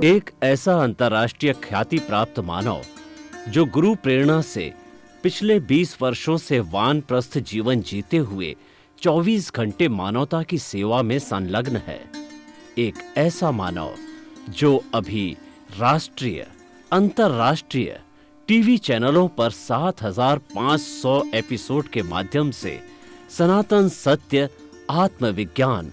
एक ऐसा अंतर्राष्ट्रीय ख्याति प्राप्त मानव जो गुरु प्रेरणा से पिछले 20 वर्षों से वानप्रस्थ जीवन जीते हुए 24 घंटे मानवता की सेवा में संलग्न है। एक ऐसा मानव जो अभी राष्ट्रीय, अंतर्राष्ट्रीय टीवी चैनलों पर 7,500 एपिसोड के माध्यम से सनातन सत्य, आत्मविज्ञान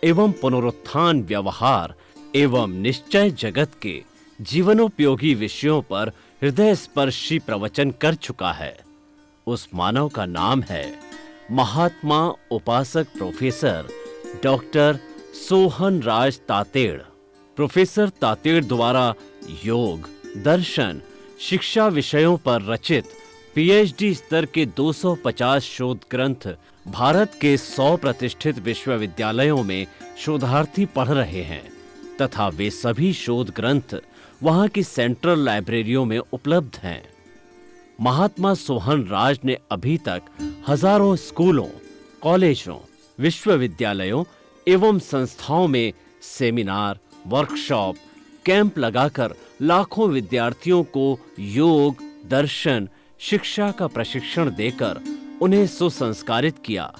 एवं पुनरुत्थान, व्यवहार एवं निश्चय जगत के जीवनोपयोगी विषयों पर हृदय स्पर्शी प्रवचन कर चुका है। उस मानव का नाम है महात्मा उपासक प्रोफेसर डॉक्टर सोहन राज तातेड़। प्रोफेसर तातेड़ द्वारा योग, दर्शन, शिक्षा विषयों पर रचित पीएचडी स्तर के 250 शोध ग्रंथ भारत के 100 प्रतिष्ठित विश्वविद्यालयों में शोधार्थी पढ़ रहे हैं तथा वे सभी शोध ग्रंथ वहां की सेंट्रल लाइब्रेरियों में उपलब्ध हैं। महात्मा सोहन राज ने अभी तक हजारों स्कूलों, कॉलेजों, विश्वविद्यालयों एवं संस्थाओं में सेमिनार, वर्कशॉप, कैंप लगाकर लाखों विद्यार्थियों को योग, दर्शन, शिक्षा का प्रशिक्षण देकर उन्हें सुसंस्कारित किया।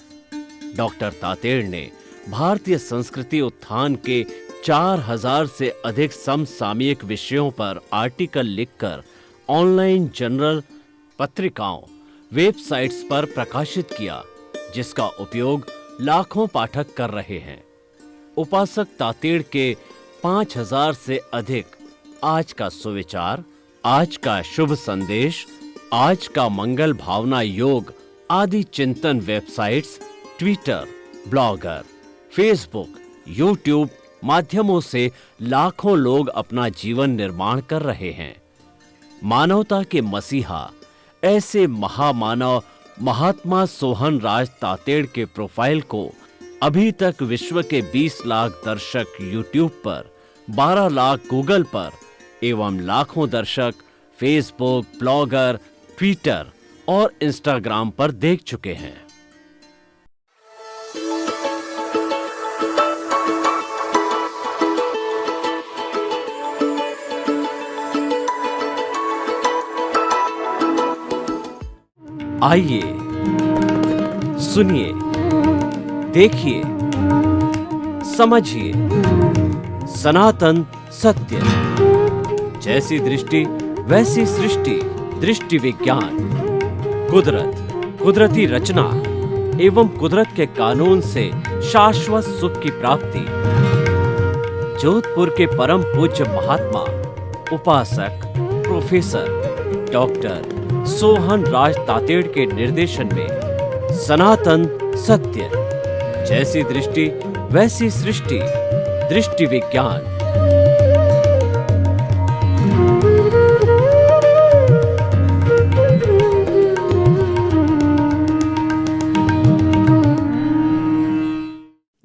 डॉक्टर तातेड़ ने भारतीय संस्कृति उत्थान के 4,000 से अधिक समसामयिक विषयों पर आर्टिकल लिखकर ऑनलाइन जर्नल, पत्रिकाओं, वेबसाइट्स पर प्रकाशित किया, जिसका उपयोग लाखों पाठक कर रहे हैं। उपासक तातेड़ के 5,000 से अधिक आज का सुविचार, आज का शुभ संदेश, आज का मंगल भावना योग आदि चिंतन websites, Twitter, blogger, Facebook, YouTube माध्यमों से लाखों लोग अपना जीवन निर्माण कर रहे हैं। मानवता के मसीहा ऐसे महामानव महात्मा सोहन राज तातेड़ के प्रोफाइल को अभी तक विश्व के 20 लाख दर्शक यूट्यूब पर, 12 लाख गूगल पर एवं लाखों दर्शक फेसबुक, ब्लॉगर, ट्विटर और इंस्टाग्राम पर देख चुके हैं। आइए, सुनिए, देखिए, समझिए सनातन सत्य। जैसी दृष्टि वैसी सृष्टि, दृष्टि विज्ञान, कुदरत, कुदरती रचना एवं कुदरत के कानून से शाश्वत सुख की प्राप्ति। जोधपुर के परम पूज्य महात्मा उपासक प्रोफेसर डॉक्टर सोहन राज तातेड़ के निर्देशन में सनातन सत्य, जैसी दृष्टि वैसी सृष्टि, दृष्टि विज्ञान।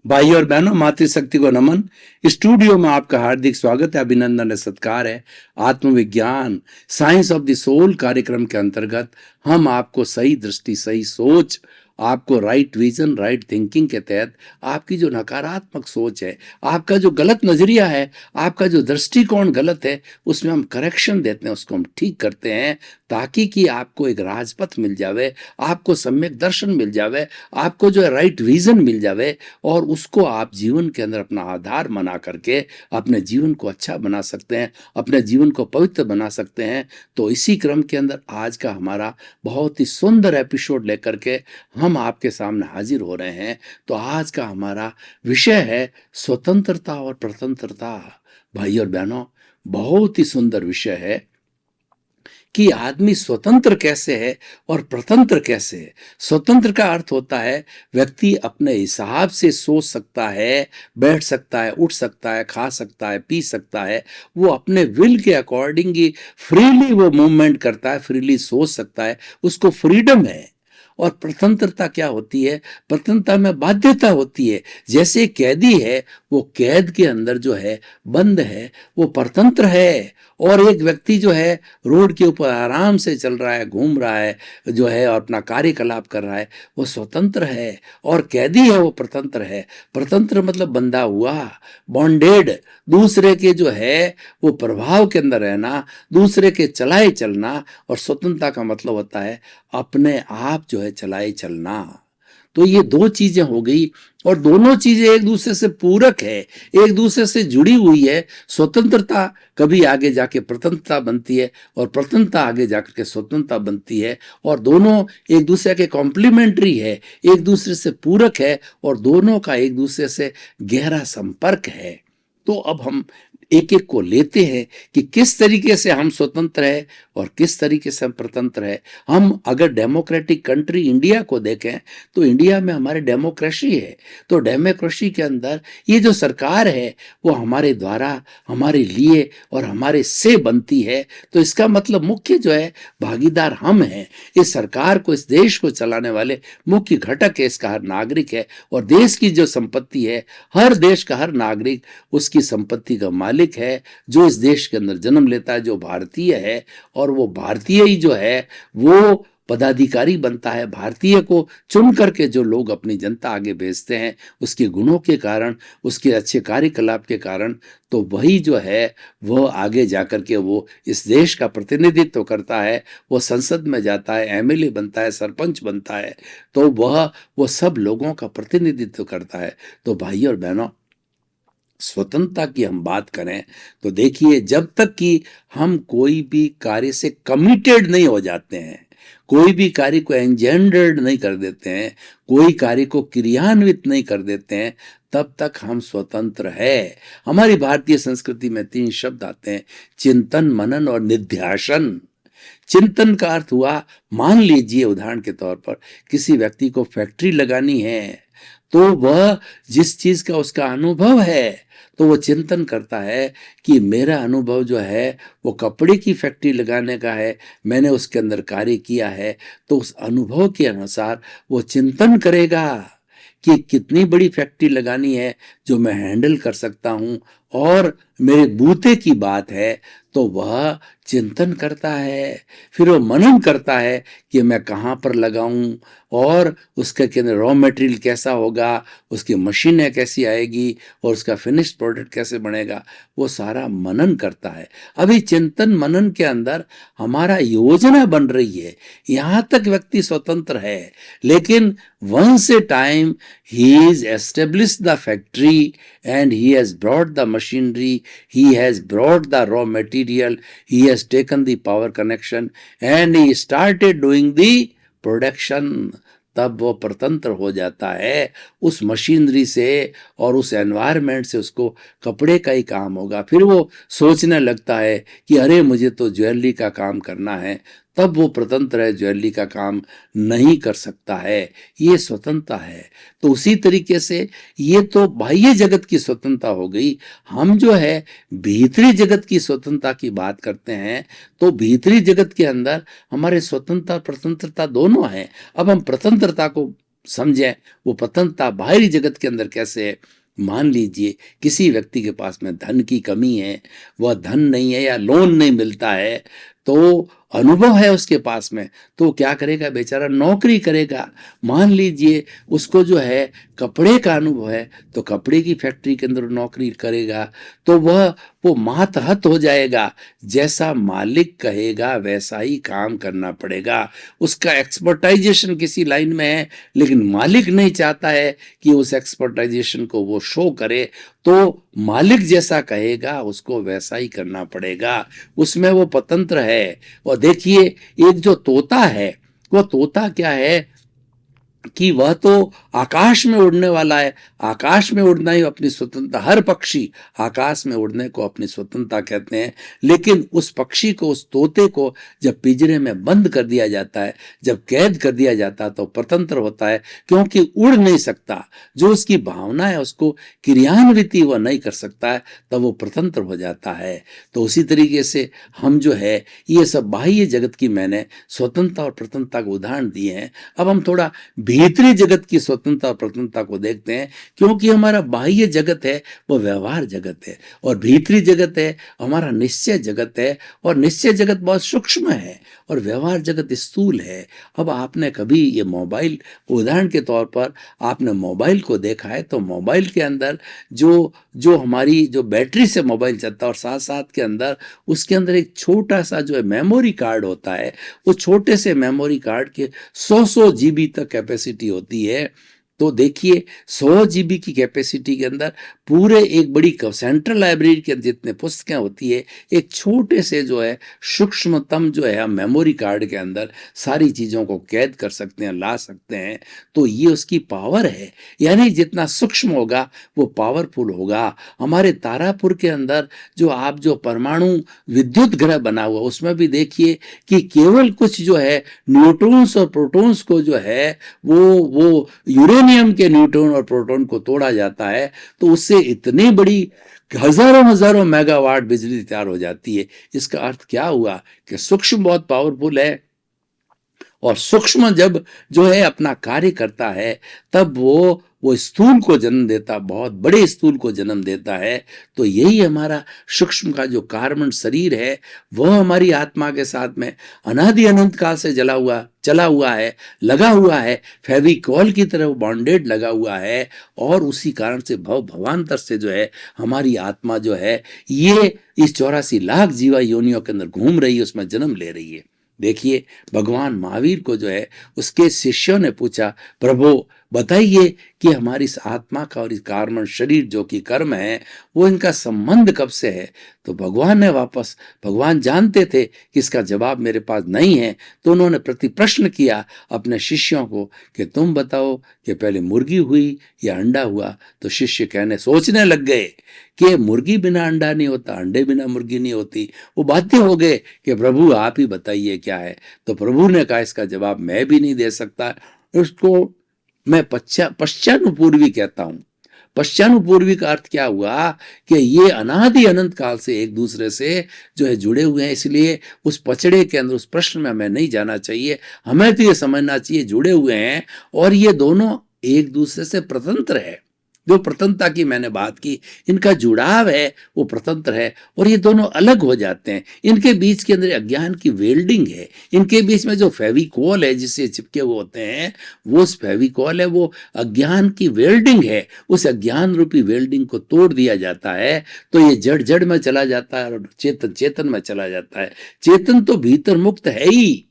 भाई और बहनों, मातृशक्ति को नमन। स्टूडियो में आपका हार्दिक स्वागत है, अभिनंदन है, सत्कार है। आत्मविज्ञान, साइंस ऑफ द सोल कार्यक्रम के अंतर्गत हम आपको सही दृष्टि, सही सोच, आपको राइट विजन, राइट थिंकिंग के तहत आपकी जो नकारात्मक सोच है, आपका जो गलत नजरिया है, आपका जो दृष्टिकोण गलत है, उसमें हम करेक्शन देते हैं, उसको हम ठीक करते हैं, ताकि कि आपको एक राजपथ मिल जावे, आपको सम्यक दर्शन मिल जावे, आपको जो है राइट विजन मिल जावे और उसको आप जीवन के अंदर अपना आधार बना करके अपने जीवन को अच्छा बना सकते हैं, अपने जीवन को पवित्र बना सकते हैं। तो इसी क्रम के अंदर आज का हमारा बहुत ही सुंदर एपिसोड लेकर के हम आपके सामने हाजिर हो रहे हैं। तो आज का हमारा विषय है स्वतंत्रता और प्रतंत्रता। भाई और बहनों, बहुत ही सुंदर विषय है कि आदमी स्वतंत्र कैसे है और प्रतंत्र कैसे है। स्वतंत्र का अर्थ होता है व्यक्ति अपने हिसाब से सोच सकता है, बैठ सकता है, उठ सकता है, खा सकता है, पी सकता है, वो अपने विल के अकॉर्डिंग ही फ्रीली वो मूवमेंट करता है, फ्रीली सोच सकता है, उसको फ्रीडम है। और स्वतंत्रता क्या होती है? स्वतंत्रता में बाध्यता होती है। जैसे कैदी है, वो कैद के अंदर जो है, बंद है, वो स्वतंत्र है। और एक व्यक्ति जो है रोड के ऊपर आराम से चल रहा है, घूम रहा है जो है, और अपना कार्यकलाप कर रहा है, वो स्वतंत्र है। और कैदी है, वो स्वतंत्र है। स्वतंत्र मतलब बंधा हुआ, बॉन्डेड, दूसरे के जो है वो प्रभाव के अंदर रहना, दूसरे के चलाए चलना। और स्वतंत्रता का मतलब होता है अपने आप जो है चलाए चलना। तो ये दो चीजें हो गई, और दोनों चीजें एक दूसरे से पूरक है, एक दूसरे से जुड़ी हुई है। स्वतंत्रता कभी आगे जाके स्वतंत्रता बनती है, और स्वतंत्रता आगे जाकर के स्वतंत्रता बनती है, और दोनों एक दूसरे के कॉम्प्लीमेंट्री है, एक दूसरे से पूरक है, और दोनों का एक दूसरे से गहरा संपर्क है। तो अब हम एक एक को लेते हैं कि किस तरीके से हम स्वतंत्र है और किस तरीके से हम स्वतंत्र है। हम अगर डेमोक्रेटिक कंट्री इंडिया को देखें तो इंडिया में हमारे डेमोक्रेसी है। तो डेमोक्रेसी के अंदर ये जो सरकार है वो हमारे द्वारा, हमारे लिए और हमारे से बनती है। तो इसका मतलब मुख्य जो है भागीदार हम हैं। इस सरकार को, इस देश को चलाने वाले मुख्य घटक है, इसका हर नागरिक है। और देश की जो संपत्ति है, हर देश का हर नागरिक उसकी संपत्ति का मालिक है, जो इस देश के अंदर जन्म लेता है, जो भारतीय है। और वो भारतीय ही जो है वो पदाधिकारी बनता है। भारतीय को चुन करके जो लोग अपनी जनता आगे भेजते हैं, उसके गुणों के कारण, उसके अच्छे कार्यकलाप के कारण, तो वही जो है वह आगे जाकर के वो इस देश का प्रतिनिधित्व करता है। वो संसद में जाता है, एमएलए बनता है, सरपंच बनता है, तो वह वो सब लोगों का प्रतिनिधित्व करता है। तो भाई और बहनों, स्वतंत्रता की हम बात करें तो देखिए, जब तक कि हम कोई भी कार्य से कमिटेड नहीं हो जाते हैं, कोई भी कार्य को एंजेंडर्ड नहीं कर देते हैं, कोई कार्य को क्रियान्वित नहीं कर देते हैं, तब तक हम स्वतंत्र है। हमारी भारतीय संस्कृति में 3 शब्द आते हैं, चिंतन, मनन और निध्यासन। चिंतन का अर्थ हुआ, मान लीजिए उदाहरण के तौर पर किसी व्यक्ति को फैक्ट्री लगानी है, तो वह जिस चीज का उसका अनुभव है, तो वो चिंतन करता है कि मेरा अनुभव जो है वो कपड़े की फैक्ट्री लगाने का है, मैंने उसके अंदर कार्य किया है। तो उस अनुभव के अनुसार वो चिंतन करेगा कि कितनी बड़ी फैक्ट्री लगानी है जो मैं हैंडल कर सकता हूं, और मेरे बूते की बात है, तो वह चिंतन करता है। फिर वो मनन करता है कि मैं कहाँ पर लगाऊं, और उसके अंदर रॉ मटेरियल कैसा होगा, उसकी मशीनें कैसी आएगी, और उसका फिनिश्ड प्रोडक्ट कैसे बनेगा, वो सारा मनन करता है। अभी चिंतन मनन के अंदर हमारा योजना बन रही है, यहाँ तक व्यक्ति स्वतंत्र है। लेकिन once a time he is established the factory and he has brought the machinery, he has brought the raw material, he has taken the power connection and he started doing the production, तब वो स्वतंत्र हो जाता है उस machinery से और उस एनवायरनमेंट से। उसको कपड़े का ही काम होगा, फिर वो सोचने लगता है कि अरे मुझे तो ज्वेलरी का काम करना है, तब वो स्वतंत्र है, ज्वेलरी का काम नहीं कर सकता है। ये स्वतंत्रता है। तो उसी तरीके से ये तो बाह्य जगत की स्वतंत्रता हो गई। हम जो है भीतरी जगत की स्वतंत्रता की बात करते हैं, तो भीतरी जगत के अंदर हमारे स्वतंत्रता स्वतंत्रता दोनों हैं। अब हम स्वतंत्रता को समझें, वो स्वतंत्रता बाहरी जगत के अंदर कैसे है। मान लीजिए किसी व्यक्ति के पास में धन की कमी है, वह धन नहीं है या लोन नहीं मिलता है, तो अनुभव है उसके पास में, तो क्या करेगा बेचारा, नौकरी करेगा। मान लीजिए उसको जो है कपड़े का अनुभव है, तो कपड़े की फैक्ट्री के अंदर नौकरी करेगा, तो वो मातहत हो जाएगा। जैसा मालिक कहेगा वैसा ही काम करना पड़ेगा। उसका एक्सपर्टाइजेशन किसी लाइन में है, लेकिन मालिक नहीं चाहता है कि उस एक्सपर्टाइजेशन को वो शो करे, तो मालिक जैसा कहेगा उसको वैसा ही करना पड़ेगा। उसमें वो स्वतंत्र है। और देखिए, एक जो तोता है, वो तोता क्या है, कि वह तो आकाश में उड़ने वाला है, आकाश में उड़ना ही अपनी स्वतंत्रता, हर पक्षी आकाश में उड़ने को अपनी स्वतंत्रता कहते हैं। लेकिन उस पक्षी को, उस तोते को जब पिंजरे में बंद कर दिया जाता है, जब कैद कर दिया जाता है, तो स्वतंत्र होता है, क्योंकि उड़ नहीं सकता। जो उसकी भावना है उसको क्रियान्वित वह नहीं कर सकता है, तब वो स्वतंत्र हो जाता है। तो उसी तरीके से हम जो है, ये सब बाह्य जगत की मैंने स्वतंत्रता और स्वतंत्रता को उदाहरण दिए हैं। अब हम थोड़ा भीतरी जगत की स्वतंत्रता और स्वतंत्रता को देखते हैं, क्योंकि हमारा बाह्य जगत है वो व्यवहार जगत है, और भीतरी जगत है हमारा निश्चय जगत है, और निश्चय जगत बहुत सूक्ष्म है और व्यवहार जगत स्थूल है। अब आपने कभी ये मोबाइल, उदाहरण के तौर पर आपने मोबाइल को देखा है, तो मोबाइल के अंदर जो जो हमारी जो बैटरी से मोबाइल चलता है, और साथ साथ के अंदर उसके अंदर एक छोटा सा जो है मेमोरी कार्ड होता है, उस छोटे से मेमोरी कार्ड के 100 जीबी तक कैपेसिटी होती है। तो देखिए 100 जीबी की कैपेसिटी के अंदर पूरे एक बड़ी सेंट्रल लाइब्रेरी के जितने पुस्तकें होती है, एक छोटे से जो है सूक्ष्मतम जो है हम मेमोरी कार्ड के अंदर सारी चीज़ों को कैद कर सकते हैं, ला सकते हैं। तो ये उसकी पावर है, यानी जितना सूक्ष्म होगा वो पावरफुल होगा। हमारे तारापुर के अंदर जो परमाणु विद्युत ग्रह बना हुआ, उसमें भी देखिए कि केवल कुछ जो है न्यूट्रॉन्स और प्रोटॉन्स को जो है वो यूरेनियम के न्यूट्रॉन और प्रोटॉन को तोड़ा जाता है, तो उससे इतनी बड़ी हजारों हजारों मेगावाट बिजली तैयार हो जाती है। इसका अर्थ क्या हुआ कि सूक्ष्म बहुत पावरफुल है, और सूक्ष्म जब जो है अपना कार्य करता है, तब वो स्थूल को जन्म देता, बहुत बड़े स्थूल को जन्म देता है। तो यही हमारा सूक्ष्म का जो कार्बन शरीर है, वह हमारी आत्मा के साथ में अनादि अनंत काल से चला हुआ है, लगा हुआ है, फेविकॉल की तरह बॉन्डेड लगा हुआ है। और उसी कारण से भवांतर से जो है हमारी आत्मा जो है ये इस 84 लाख जीवा योनियों के अंदर घूम रही है, उसमें जन्म ले रही है। देखिए भगवान महावीर को जो है उसके शिष्यों ने पूछा, प्रभु बताइए कि हमारी इस आत्मा का और इस कार्बन शरीर जो कि कर्म है, वो इनका संबंध कब से है। तो भगवान जानते थे कि इसका जवाब मेरे पास नहीं है, तो उन्होंने प्रति प्रश्न किया अपने शिष्यों को कि तुम बताओ कि पहले मुर्गी हुई या अंडा हुआ। तो शिष्य सोचने लग गए कि मुर्गी बिना अंडा नहीं होता, अंडे बिना मुर्गी नहीं होती। वो बाध्य हो गए कि प्रभु आप ही बताइए क्या है। तो प्रभु ने कहा इसका जवाब मैं भी नहीं दे सकता, इसको मैं पश्चानुपूर्वी कहता हूं। पश्चानुपूर्वी का अर्थ क्या हुआ कि ये अनादि अनंत काल से एक दूसरे से जो है जुड़े हुए हैं, इसलिए उस पचड़े के अंदर, उस प्रश्न में हमें नहीं जाना चाहिए। हमें तो ये समझना चाहिए जुड़े हुए हैं, और ये दोनों एक दूसरे से स्वतंत्र है। जो स्वतंत्रता की मैंने बात की, इनका जुड़ाव है वो स्वतंत्र है, और ये दोनों अलग हो जाते हैं। इनके बीच के अंदर अज्ञान की वेल्डिंग है, इनके बीच में जो फेविकॉल है जिससे चिपके हुए होते हैं, वो फेविकॉल है, वो अज्ञान की वेल्डिंग है। उस अज्ञान रूपी वेल्डिंग को तोड़ दिया जाता है, तो ये जड़ जड़ में चला जाता है और चेतन चेतन में चला जाता है। चेतन तो भीतर मुक्त है ही,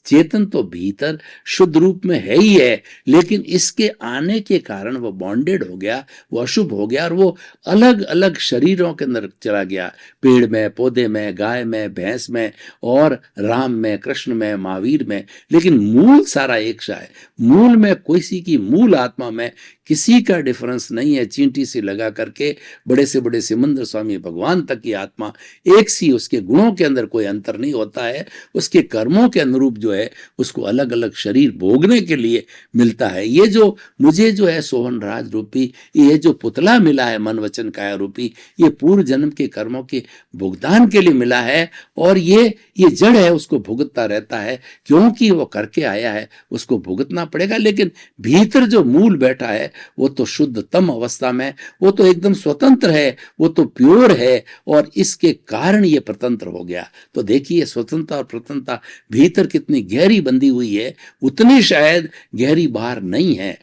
चेतन तो भीतर शुद्ध रूप में है ही है, लेकिन इसके आने के कारण वो बॉन्डेड हो गया, वो अशुभ हो गया, और वो अलग अलग शरीरों के अंदर चला गया। पेड़ में, पौधे में, गाय में, भैंस में, और राम में, कृष्ण में, महावीर में। लेकिन मूल सारा एक सा है। मूल में किसी की मूल आत्मा में किसी का डिफरेंस नहीं है। चींटी से लगा करके बड़े से बड़े सिमंदर स्वामी भगवान तक की आत्मा एक सी, उसके गुणों के अंदर कोई अंतर नहीं होता है। उसके कर्मों के अनुरूप जो है उसको अलग अलग शरीर भोगने के लिए मिलता है। ये जो मुझे जो है सोहन राज रूपी ये जो पुतला मिला है, मन वचन काया रूपी, ये पूर्व जन्म के कर्मों के भुगतान के लिए मिला है। और ये जड़ है, उसको भुगतता रहता है, क्योंकि वो करके आया है, उसको भुगतना पड़ेगा। लेकिन भीतर जो मूल बैठा है वो तो शुद्धतम अवस्था में, वो तो एकदम स्वतंत्र है, वो तो प्योर है, और इसके कारण ये स्वतंत्र हो गया। तो देखिए स्वतंत्रता और स्वतंत्रता भीतर कितनी गहरी बंधी हुई है, उतनी शायद गहरी बाहर नहीं है।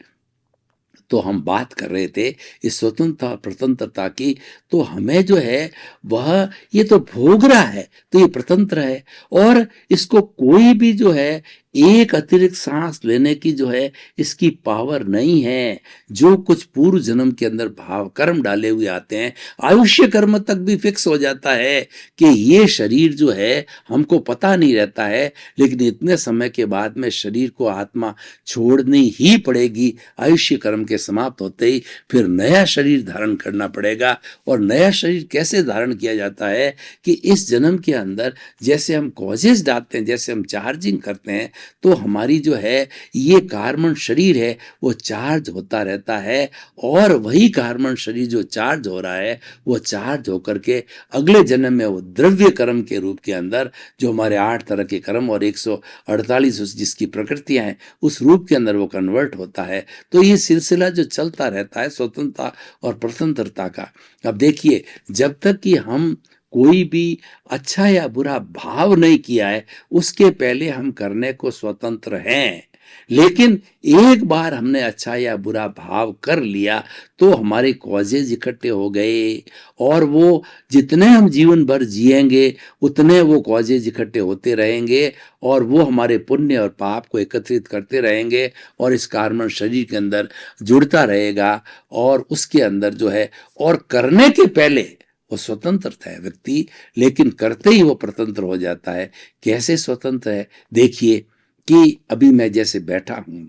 तो हम बात कर रहे थे इस स्वतंत्रता और स्वतंत्रता की, तो हमें जो है वह ये तो भोग रहा है, तो ये स्वतंत्र है, और इसको कोई भी जो है एक अतिरिक्त सांस लेने की जो है इसकी पावर नहीं है। जो कुछ पूर्व जन्म के अंदर भाव कर्म डाले हुए आते हैं, आयुष्य कर्म तक भी फिक्स हो जाता है कि ये शरीर जो है हमको पता नहीं रहता है, लेकिन इतने समय के बाद में शरीर को आत्मा छोड़नी ही पड़ेगी। आयुष्य कर्म के समाप्त होते ही फिर नया शरीर धारण करना पड़ेगा। और नया शरीर कैसे धारण किया जाता है कि इस जन्म के अंदर जैसे हम कॉजेज डालते हैं, जैसे हम चार्जिंग करते हैं, तो हमारी जो है ये कार्बन शरीर है वो चार्ज होता रहता है। और वही कार्बन शरीर जो चार्ज हो रहा है वो चार्ज होकर के अगले जन्म में वो द्रव्य कर्म के रूप के अंदर, जो हमारे 8 तरह के कर्म और 148 जिसकी प्रकृतियां हैं, उस रूप के अंदर वो कन्वर्ट होता है। तो ये सिलसिला जो चलता रहता है स्वतंत्रता और प्रतंत्रता का। अब देखिए, जब तक कि हम कोई भी अच्छा या बुरा भाव नहीं किया है, उसके पहले हम करने को स्वतंत्र हैं। लेकिन एक बार हमने अच्छा या बुरा भाव कर लिया तो हमारे कॉजेज इकट्ठे हो गए, और वो जितने हम जीवन भर जिएंगे उतने वो कॉजेज इकट्ठे होते रहेंगे, और वो हमारे पुण्य और पाप को एकत्रित करते रहेंगे, और इस कार्बन शरीर के अंदर जुड़ता रहेगा। और उसके अंदर जो है, और करने के पहले वो स्वतंत्र है व्यक्ति, लेकिन करते ही वो प्रतंत्र हो जाता है। कैसे स्वतंत्र है? देखिए कि अभी मैं जैसे बैठा हूं,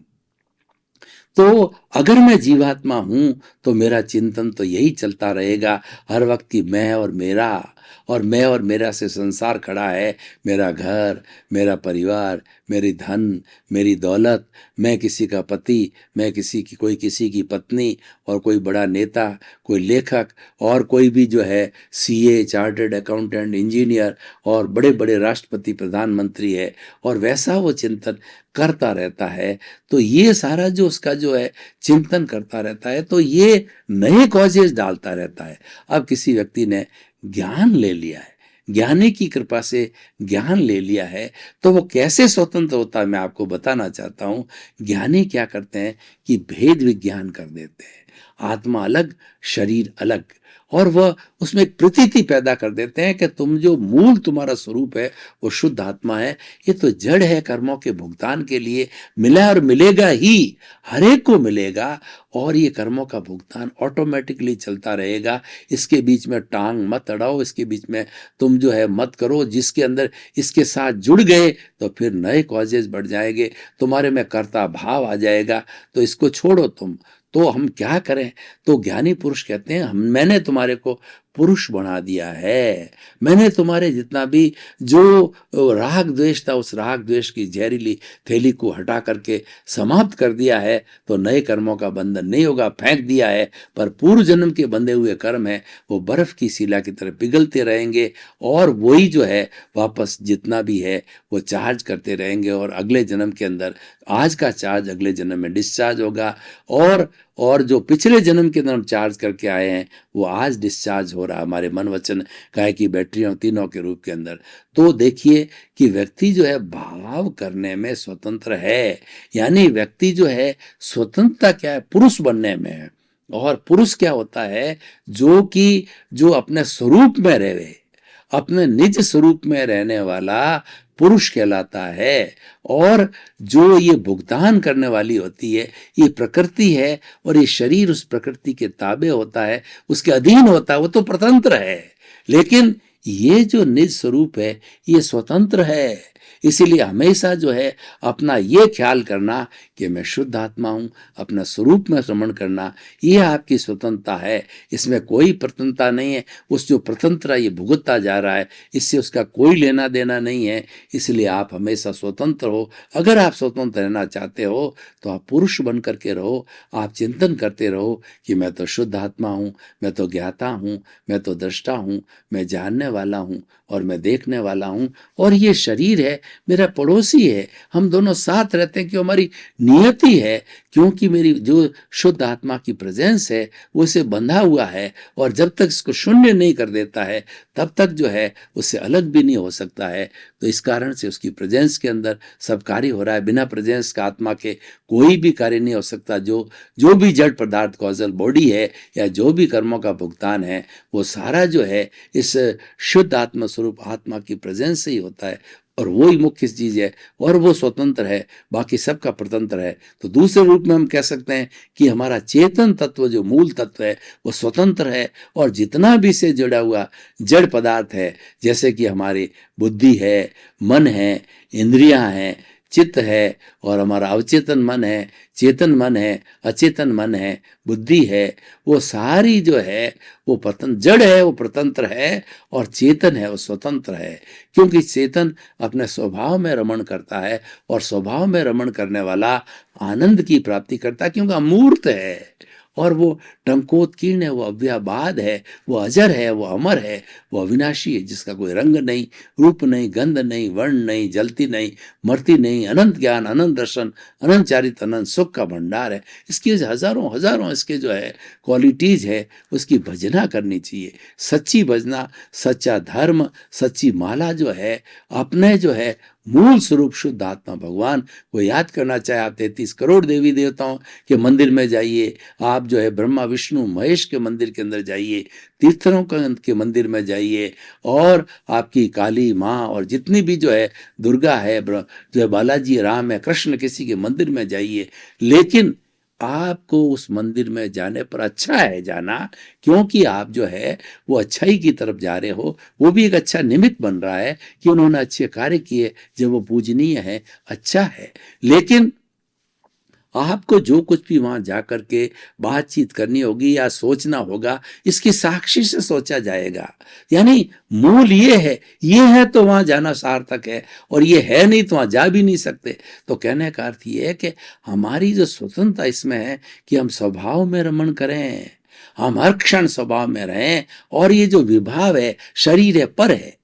तो अगर मैं जीवात्मा हूं तो मेरा चिंतन तो यही चलता रहेगा हर वक्त कि मैं और मेरा, और मैं और मेरा से संसार खड़ा है। मेरा घर, मेरा परिवार, मेरी धन, मेरी दौलत, मैं किसी का पति, मैं कोई किसी की पत्नी, और कोई बड़ा नेता, कोई लेखक, और कोई भी जो है सीए, चार्टर्ड अकाउंटेंट, इंजीनियर, और बड़े बड़े राष्ट्रपति, प्रधानमंत्री है, और वैसा वो चिंतन करता रहता है। तो ये सारा जो उसका जो है चिंतन करता रहता है, तो ये नए कॉजेज डालता रहता है। अब किसी व्यक्ति ने ज्ञान ले लिया है, ज्ञानी की कृपा से ज्ञान ले लिया है, तो वो कैसे स्वतंत्र होता है मैं आपको बताना चाहता हूं। ज्ञानी क्या करते हैं कि भेद विज्ञान कर देते हैं, आत्मा अलग, शरीर अलग, और वह उसमें एक प्रतीति पैदा कर देते हैं कि तुम जो मूल तुम्हारा स्वरूप है वो शुद्ध आत्मा है। ये तो जड़ है, कर्मों के भुगतान के लिए मिला और मिलेगा ही, हर एक को मिलेगा, और ये कर्मों का भुगतान ऑटोमेटिकली चलता रहेगा। इसके बीच में टांग मत अड़ाओ, इसके बीच में तुम जो है मत करो। जिसके अंदर इसके साथ जुड़ गए तो फिर नए कॉजेज बढ़ जाएंगे, तुम्हारे में कर्ता भाव आ जाएगा, तो इसको छोड़ो तुम। तो हम क्या करें? तो ज्ञानी पुरुष कहते हैं, मैंने तुम्हारे को पुरुष बना दिया है। मैंने तुम्हारे जितना भी जो राग द्वेष था, उस राग द्वेष की जहरीली थैली को हटा करके समाप्त कर दिया है। तो नए कर्मों का बंधन नहीं होगा, फेंक दिया है। पर पूर्व जन्म के बंधे हुए कर्म है वो बर्फ की शिला की तरह पिघलते रहेंगे, और वही जो है वापस जितना भी है वो चार्ज करते रहेंगे, और अगले जन्म के अंदर आज का चार्ज अगले जन्म में डिस्चार्ज होगा, और जो पिछले जन्म के अंदर हम चार्ज करके आए हैं वो आज डिस्चार्ज हो रहा है हमारे मन वचन काया की बैटरियों तीनों के रूप के अंदर। तो देखिए कि व्यक्ति जो है भाव करने में स्वतंत्र है, यानी व्यक्ति जो है स्वतंत्रता क्या है? पुरुष बनने में है। और पुरुष क्या होता है? जो अपने स्वरूप में रहे, अपने निज स्वरूप में रहने वाला पुरुष कहलाता है। और जो ये भुगतान करने वाली होती है ये प्रकृति है, और ये शरीर उस प्रकृति के ताबे होता है, उसके अधीन होता है, वो तो प्रतंत्र है। लेकिन ये जो निज स्वरूप है ये स्वतंत्र है। इसीलिए हमेशा जो है अपना ये ख्याल करना कि मैं शुद्ध आत्मा हूं, अपना स्वरूप में श्रमण करना, ये आपकी स्वतंत्रता है। इसमें कोई प्रतंत्रता नहीं है। उस जो प्रतंत्र ये भुगतता जा रहा है इससे उसका कोई लेना देना नहीं है। इसलिए आप हमेशा स्वतंत्र हो। अगर आप स्वतंत्र रहना चाहते हो तो आप पुरुष बन करके रहो। आप चिंतन करते रहो कि मैं तो शुद्ध आत्मा हूं, मैं तो ज्ञाता हूं, मैं तो दृष्टा हूं, मैं जानने वाला हूं, और मैं देखने वाला हूं, और ये शरीर है मेरा पड़ोसी है। हम दोनों साथ रहते हैं क्यों? हमारी नियति है, क्योंकि मेरी जो शुद्ध आत्मा की प्रेजेंस है वो इसे बंधा हुआ है, और जब तक इसको शून्य नहीं कर देता है तब तक जो है उससे अलग भी नहीं हो सकता है। तो इस कारण से उसकी प्रेजेंस के अंदर सब कार्य हो रहा है। बिना प्रेजेंस का आत्मा के कोई भी कार्य नहीं हो सकता। जो भी जड़ पदार्थ कॉजल बॉडी है या जो भी कर्मों का भुगतान है वो सारा जो है इस शुद्ध आत्मा स्वरूप आत्मा की प्रेजेंस से ही होता है। और वो ही मुख्य चीज है, और वो स्वतंत्र है, बाकी सबका प्रतंत्र है। तो दूसरे रूप में हम कह सकते हैं कि हमारा चेतन तत्व जो मूल तत्व है वो स्वतंत्र है, और जितना भी से जुड़ा हुआ जड़ पदार्थ है, जैसे कि हमारी बुद्धि है, मन है, इंद्रियां हैं, चित्त है, और हमारा अवचेतन मन है, चेतन मन है, अचेतन मन है, बुद्धि है, वो सारी जो है वो जड़ है, वो प्रतंत्र है, और चेतन है वो स्वतंत्र है। क्योंकि चेतन अपने स्वभाव में रमण करता है, और स्वभाव में रमण करने वाला आनंद की प्राप्ति करता है, क्योंकि अमूर्त है, और वो टंकोत्कीर्ण है, वो अव्ययवाद है, वो अजर है, वो अमर है, वो अविनाशी है, जिसका कोई रंग नहीं, रूप नहीं, गंध नहीं, वर्ण नहीं, जलती नहीं, मरती नहीं, अनंत ज्ञान, अनंत दर्शन, अनंत चारित, अनंत सुख का भंडार है। इसकी हजारों हजारों इसके जो है क्वालिटीज है, उसकी भजना करनी चाहिए। सच्ची भजना, सच्चा धर्म, सच्ची माला जो है अपने जो है मूल स्वरूप शुद्ध आत्मा भगवान को याद करना चाहे। आप 33 करोड़ देवी देवताओं के मंदिर में जाइए, आप जो है ब्रह्मा विष्णु महेश के मंदिर के अंदर जाइए, तीर्थरों के मंदिर में जाइए, और आपकी काली माँ और जितनी भी जो है दुर्गा है, जो है बालाजी राम है, कृष्ण, किसी के मंदिर में जाइए, लेकिन आपको उस मंदिर में जाने पर अच्छा है जाना, क्योंकि आप जो है वो अच्छाई की तरफ जा रहे हो। वो भी एक अच्छा निमित्त बन रहा है कि उन्होंने अच्छे कार्य किए, जब वो पूजनीय है, अच्छा है। लेकिन आपको जो कुछ भी वहां जाकर के बातचीत करनी होगी या सोचना होगा, इसकी साक्षी से सोचा जाएगा। यानी मूल ये है तो वहां जाना सार्थक है, और ये है नहीं तो वहां जा भी नहीं सकते। तो कहने का अर्थ ये है कि हमारी जो स्वतंत्रता इसमें है कि हम स्वभाव में रमण करें, हम हर क्षण स्वभाव में रहें, और ये जो विभाव है, शरीर है, पर है,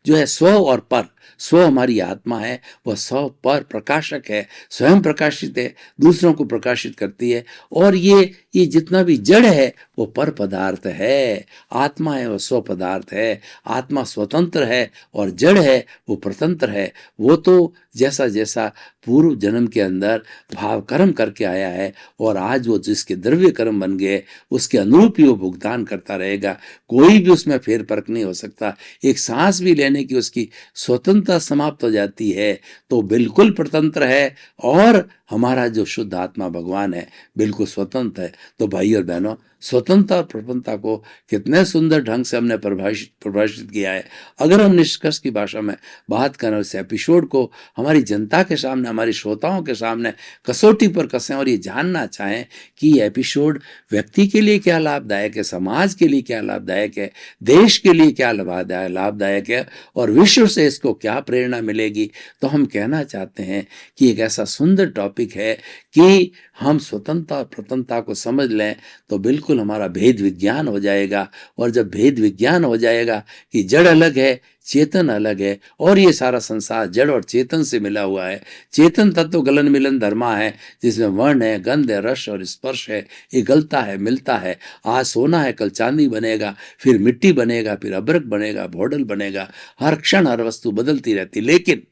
जो है स्व और पर। स्व हमारी आत्मा है, वह स्व पर प्रकाशक है, स्वयं प्रकाशित है, दूसरों को प्रकाशित करती है, और ये जितना भी जड़ है वो पर पदार्थ है, आत्मा है वो स्व पदार्थ है। आत्मा स्वतंत्र है और जड़ है वो प्रतंत्र है। वो तो जैसा जैसा पूर्व जन्म के अंदर भाव कर्म करके आया है, और आज वो जिसके द्रव्य कर्म बन गए, उसके अनुरूप ही वो भुगतान करता रहेगा। कोई भी उसमें फेर फर्क नहीं हो सकता। एक सांस भी लेने की उसकी स्वतंत्रता समाप्त हो जाती है तो बिल्कुल प्रतंत्र है, और हमारा जो शुद्ध आत्मा भगवान है बिल्कुल स्वतंत्र है। तो भाई और बहनों, स्वतंत्रता और प्रपन्नता को कितने सुंदर ढंग से हमने परिभाषित किया है। अगर हम निष्कर्ष की भाषा में बात करें, इस एपिसोड को हमारी जनता के सामने, हमारी श्रोताओं के सामने कसौटी पर कसें, और ये जानना चाहें कि ये एपिसोड व्यक्ति के लिए क्या लाभदायक है, समाज के लिए क्या लाभदायक है, देश के लिए क्या लाभदायक है, और विश्व से इसको क्या प्रेरणा मिलेगी, तो हम कहना चाहते हैं कि एक ऐसा सुंदर टॉपिक है कि हम स्वतंत्रता और प्रतंत्रता को समझ लें तो बिल्कुल हमारा भेद विज्ञान हो जाएगा। और जब भेद विज्ञान हो जाएगा कि जड़ अलग है, चेतन अलग है, और ये सारा संसार जड़ और चेतन से मिला हुआ है। चेतन तत्व गलन मिलन धर्मा है, जिसमें वर्ण है, गंध है, रस और स्पर्श है, ये गलता है, मिलता है। आज सोना है, कल चांदी बनेगा, फिर मिट्टी बनेगा, फिर अभ्रक बनेगा, भोडल बनेगा। हर क्षण हर वस्तु बदलती रहती, लेकिन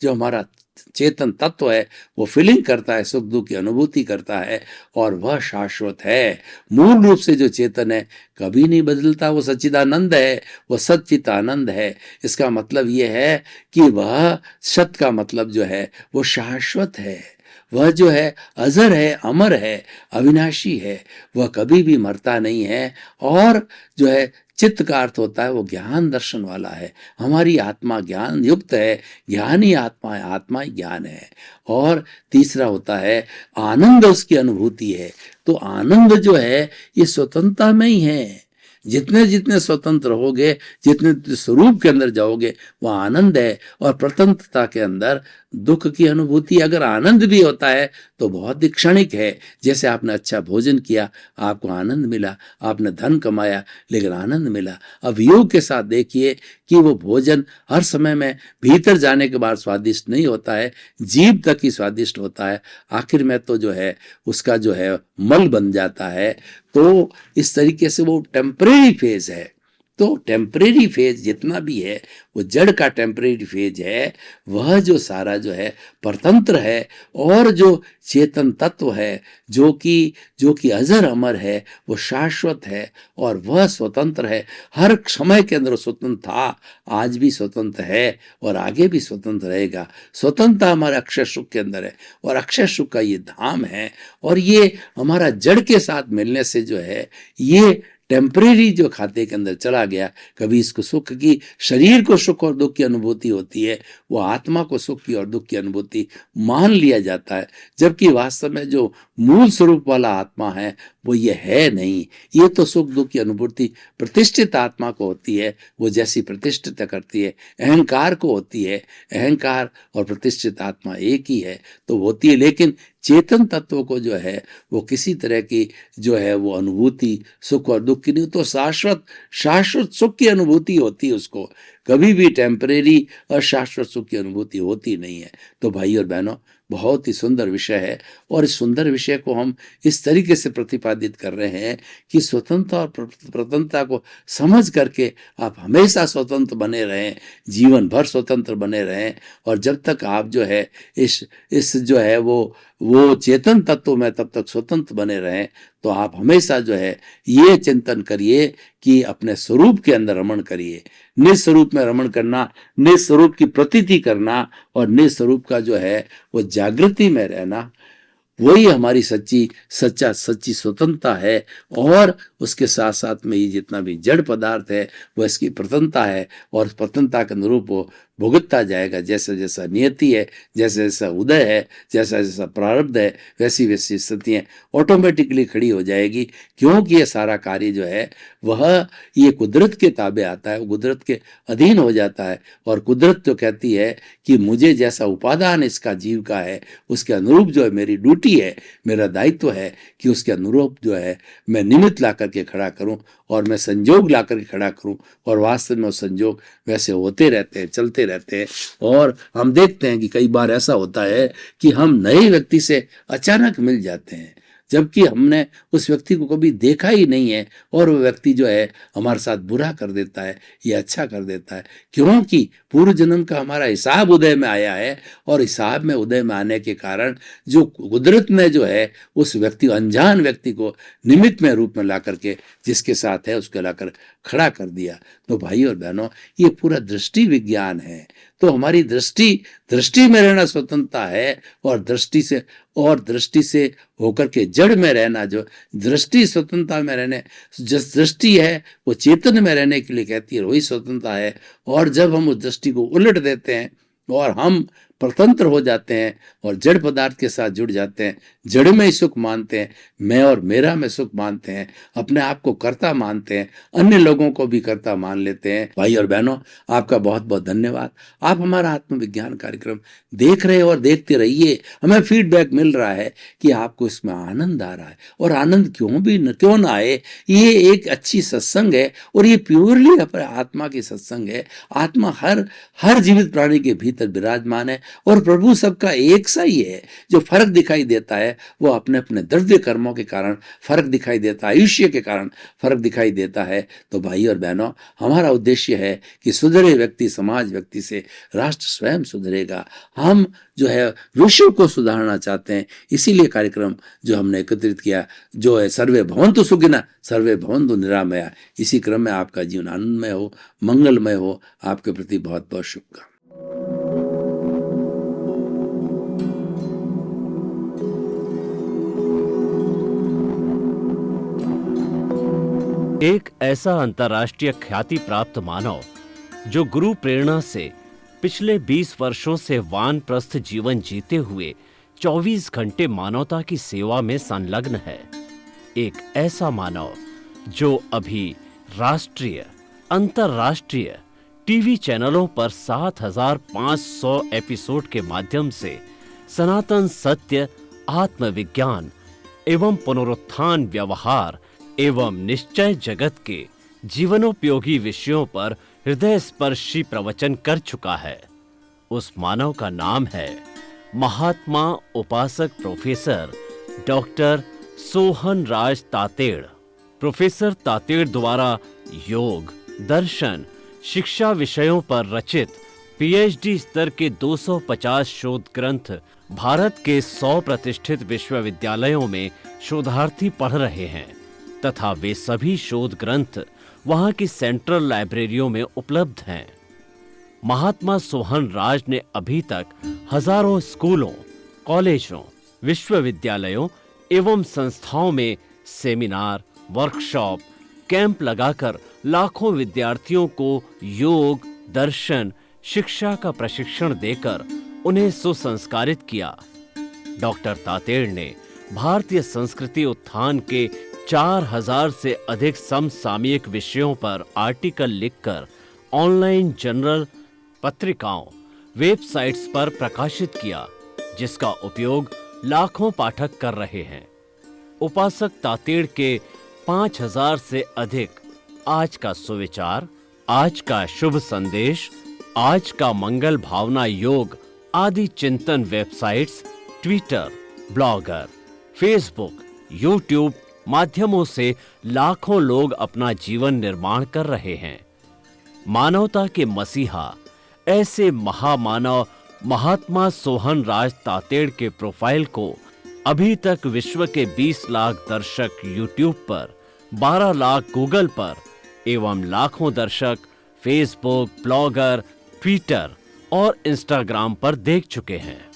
जो हमारा चेतन तत्व है वो फीलिंग करता है, सुख दुख की अनुभूति करता है, और वह शाश्वत है। मूल रूप से जो चेतन है कभी नहीं बदलता, वो सच्चिदानंद है, वो सच्चित आनंद है। इसका मतलब ये है कि वह सत का मतलब जो है वो शाश्वत है, वह जो है अजर है, अमर है, अविनाशी है, वह कभी भी मरता नहीं है। और जो है चित्त का अर्थ होता है वो ज्ञान दर्शन वाला है। हमारी आत्मा ज्ञान युक्त है, ज्ञान ही आत्मा है, आत्मा ही ज्ञान है। और तीसरा होता है आनंद, उसकी अनुभूति है। तो आनंद जो है ये स्वतंत्रता में ही है। जितने जितने स्वतंत्र होगे, जितने स्वरूप के अंदर जाओगे, वह आनंद है। और प्रतंत्रता के अंदर दुख की अनुभूति, अगर आनंद भी होता है तो बहुत ही क्षणिक है। जैसे आपने अच्छा भोजन किया, आपको आनंद मिला, आपने धन कमाया लेकिन आनंद मिला। अब योग के साथ देखिए कि वो भोजन हर समय में भीतर जाने के बाद स्वादिष्ट नहीं होता है, जीभ तक ही स्वादिष्ट होता है, आखिर में तो जो है उसका जो है मल बन जाता है। तो इस तरीके से वो टेम्परेरी फेज है। तो टेम्परेरी फेज जितना भी है वो जड़ का टेम्परेरी फेज है, वह जो सारा जो है परतंत्र है, और जो चेतन तत्व है जो कि अजर अमर है, वो शाश्वत है और वह स्वतंत्र है। हर समय के अंदर स्वतंत्र था, आज भी स्वतंत्र है और आगे भी स्वतंत्र रहेगा। स्वतंत्रता हमारे अक्षय सुख के अंदर है और अक्षय सुख का ये धाम है, और ये हमारा जड़ के साथ मिलने से जो है ये टेम्परेरी जो खाते के अंदर चला गया, कभी इसको सुख की, शरीर को सुख और दुख की अनुभूति होती है, वो आत्मा को सुख की और दुख की अनुभूति मान लिया जाता है, जबकि वास्तव में जो मूल स्वरूप वाला आत्मा है वो ये है नहीं। ये तो सुख दुख की अनुभूति प्रतिष्ठित आत्मा को होती है, वो जैसी प्रतिष्ठित करती है, अहंकार को होती है। अहंकार और प्रतिष्ठित आत्मा एक ही है तो होती है, लेकिन चेतन तत्व को जो है वो किसी तरह की जो है वो अनुभूति सुख और दुख की नहीं, तो शाश्वत शाश्वत सुख की अनुभूति होती है उसको, कभी भी टेम्परेरी और शाश्वत सुख की अनुभूति होती नहीं है। तो भाई और बहनों, बहुत ही सुंदर विषय है, और इस सुंदर विषय को हम इस तरीके से प्रतिपादित कर रहे हैं कि स्वतंत्रता और प्रतंत्रता को समझ करके आप हमेशा स्वतंत्र बने रहें, जीवन भर स्वतंत्र बने रहें, और जब तक आप जो है इस जो है वो चेतन तत्व में तब तक स्वतंत्र बने रहें, तो आप हमेशा जो है ये चिंतन करिए कि अपने स्वरूप के अंदर रमण करिए। निस्वरूप में रमण करना, निस्वरूप की प्रतीति करना और निस्वरूप का जो है वो जागृति में रहना, वही हमारी सच्ची स्वतंत्रता है। और उसके साथ साथ में ये जितना भी जड़ पदार्थ है वो इसकी प्रतंत्रता है, और प्रतंत्रता के अनुरूप वो भुगतता जाएगा। जैसा जैसा नियति है, जैसा जैसा उदय है, जैसा जैसा प्रारब्ध है, वैसी वैसी स्थितियाँ ऑटोमेटिकली खड़ी हो जाएगी, क्योंकि ये सारा कार्य जो है वह ये कुदरत के ताबे आता है, कुदरत के अधीन हो जाता है। और कुदरत तो कहती है कि मुझे जैसा उपादान इसका जीव का है उसके अनुरूप जो है मेरी ड्यूटी है, मेरा दायित्व है कि उसके अनुरूप जो है मैं निमित्त ला करके खड़ा करूं और मैं संजोग ला करके खड़ा करूं, और वास्तव में वो संजोग वैसे होते रहते हैं, चलते रहते हैं। और हम देखते हैं कि कई बार ऐसा होता है कि हम नए व्यक्ति से अचानक मिल जाते हैं, जबकि हमने उस व्यक्ति को कभी देखा ही नहीं है, और वो व्यक्ति जो है हमारे साथ बुरा कर देता है या अच्छा कर देता है, क्योंकि पूर्व जन्म का हमारा हिसाब उदय में आया है, और हिसाब में उदय में आने के कारण जो कुदरत ने जो है उस व्यक्ति, अनजान व्यक्ति को निमित्त में रूप में ला करके जिसके साथ है उसको लाकर खड़ा कर दिया। तो भाई और बहनों, ये पूरा दृष्टि विज्ञान है। तो हमारी दृष्टि में रहना स्वतंत्रता है, और दृष्टि से होकर के जड़ में रहना, जो दृष्टि स्वतंत्रता में रहने, जिस दृष्टि है वो चेतन में रहने के लिए कहती है, वही स्वतंत्रता है। और जब हम उस दृष्टि को उलट देते हैं और हम स्वतंत्र हो जाते हैं और जड़ पदार्थ के साथ जुड़ जाते हैं, जड़ में ही सुख मानते हैं, मैं और मेरा में सुख मानते हैं, अपने आप को कर्ता मानते हैं, अन्य लोगों को भी कर्ता मान लेते हैं। भाई और बहनों, आपका बहुत बहुत धन्यवाद। आप हमारा आत्मविज्ञान कार्यक्रम देख रहे हो और देखते रहिए। हमें फीडबैक मिल रहा है कि आपको इसमें आनंद आ रहा है, और आनंद क्यों ना आए। ये एक अच्छी सत्संग है, और ये प्योरली अपने आत्मा की सत्संग है। आत्मा हर जीवित प्राणी के भीतर विराजमान है, और प्रभु सबका एक सा ही है। जो फर्क दिखाई देता है वो अपने अपने द्रव्य कर्मों के कारण फर्क दिखाई देता है, आयुष्य के कारण फर्क दिखाई देता है। तो भाई और बहनों, हमारा उद्देश्य है कि सुधरे व्यक्ति समाज व्यक्ति से राष्ट्र स्वयं सुधरेगा। हम जो है विश्व को सुधारना चाहते हैं, इसीलिए कार्यक्रम जो हमने एकत्रित किया, जो है सर्वे भवन्तु सुखिनः सर्वे भवन्तु निरामया। इसी क्रम में आपका जीवन आनंदमय हो, मंगलमय हो। आपके प्रति बहुत बहुत शुभकामनाएं। एक ऐसा अंतर्राष्ट्रीय ख्याति प्राप्त मानव जो गुरु प्रेरणा से पिछले 20 वर्षों से वानप्रस्थ जीवन जीते हुए 24 घंटे मानवता की सेवा में संलग्न है। एक ऐसा मानव जो अभी राष्ट्रीय, अंतर्राष्ट्रीय टीवी चैनलों पर 7,500 एपिसोड के माध्यम से सनातन सत्य, आत्मविज्ञान एवं पुनरुत्थान व्यवहार एवं निश्चय जगत के जीवनोपयोगी विषयों पर हृदय स्पर्शी प्रवचन कर चुका है। उस मानव का नाम है महात्मा उपासक प्रोफेसर डॉक्टर सोहन राज तातेड़। प्रोफेसर तातेड़ द्वारा योग, दर्शन, शिक्षा विषयों पर रचित पीएचडी स्तर के 250 शोध ग्रंथ भारत के 100 प्रतिष्ठित विश्वविद्यालयों में शोधार्थी पढ़ रहे हैं तथा वे सभी शोध ग्रंथ वहां की सेंट्रल लाइब्रेरियों में उपलब्ध हैं। महात्मा सोहन राज ने अभी तक हजारों स्कूलों, कॉलेजों, विश्वविद्यालयों एवं संस्थाओं में सेमिनार, वर्कशॉप, कैंप लगाकर लाखों विद्यार्थियों को योग, दर्शन, शिक्षा का प्रशिक्षण देकर उन्हें सुसंस्कारित किया। डॉक्टर तातेड़ ने भारतीय संस्कृति उत्थान के 4000 से अधिक समसामयिक विषयों पर आर्टिकल लिखकर ऑनलाइन जर्नल, पत्रिकाओं, वेबसाइट्स पर प्रकाशित किया, जिसका उपयोग लाखों पाठक कर रहे हैं। उपासक तातेड़ के 5000 से अधिक आज का सुविचार, आज का शुभ संदेश, आज का मंगल भावना योग आदि चिंतन websites, Twitter, blogger, Facebook, YouTube माध्यमों से लाखों लोग अपना जीवन निर्माण कर रहे हैं। मानवता के मसीहा ऐसे महामानव महात्मा सोहन राज तातेड़ के प्रोफाइल को अभी तक विश्व के 20 लाख दर्शक यूट्यूब पर, 12 लाख गूगल पर एवं लाखों दर्शक फेसबुक, ब्लॉगर, ट्विटर और इंस्टाग्राम पर देख चुके हैं।